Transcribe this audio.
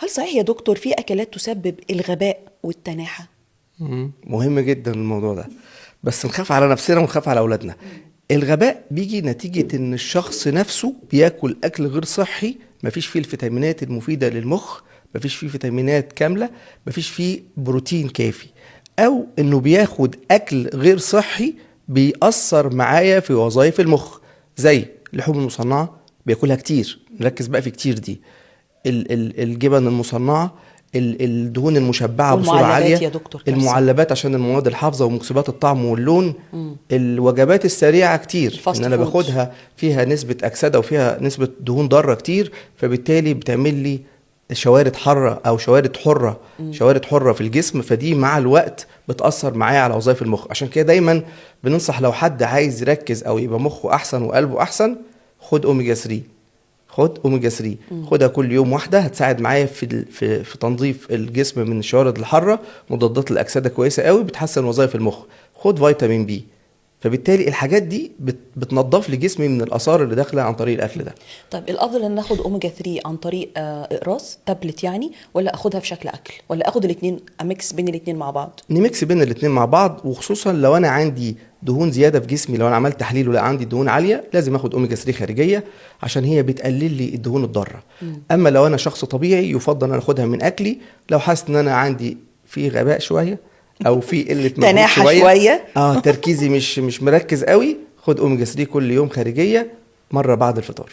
هل صحيح يا دكتور في أكلات تسبب الغباء والتناحة؟ مهم جدا الموضوع ده، بس نخاف على نفسنا ونخاف على اولادنا. الغباء بيجي نتيجة ان الشخص نفسه بياكل اكل غير صحي، مفيش فيه الفيتامينات المفيدة للمخ، مفيش فيه فيتامينات كاملة، مفيش فيه بروتين كافي، او انه بياخد اكل غير صحي بيأثر معايا في وظائف المخ، زي اللحوم المصنعة بياكلها كتير، نركز بقى في كتير دي، الجبن المصنعة، الدهون المشبعة بصورة والمعلبات عالية، يا دكتور كارثة. المعلبات عشان المواد الحافظة ومكسبات الطعم واللون، الوجبات السريعة كتير ان الفاست انا فود. باخدها فيها نسبة اكسدة وفيها نسبة دهون ضارة كتير، فبالتالي بتعمل لي شوارد حرة او شوارد حرة، شوارد حرة في الجسم، فدي مع الوقت بتأثر معايا على وظائف المخ. عشان كده دايما بننصح لو حد عايز يركز او يبقى مخه احسن وقلبه احسن، خد اوميجا 3. خد اوميجا 3، خدها كل يوم واحده، هتساعد معايا في تنظيف الجسم من الشوارد الحاره، مضادات الاكسده كويسه قوي، بتحسن وظائف المخ. خد فيتامين بي، فبالتالي الحاجات دي بتنظف لي جسمي من الاثار اللي داخله عن طريق الاكل ده. طيب الأفضل إن ناخد أوميجا 3 عن طريق إقراص تابلت يعني، ولا أخدها في شكل أكل، ولا أخد الاتنين أميكس بين الاتنين مع بعض؟ نميكس بين الاتنين مع بعض، وخصوصا لو انا عندي دهون زياده في جسمي، لو انا عملت تحليل ولا عندي دهون عاليه لازم اخد اوميجا 3 خارجيه، عشان هي بتقلل لي الدهون الضاره. اما لو انا شخص طبيعي يفضل ان انا اخدها من اكلي. لو حاسس ان انا عندي في غباء شويه او في قله مجهود تناحة شويه، شوية. تركيزي مش مركز قوي، خد اوميجا 3 كل يوم خارجيه مره بعد الفطار.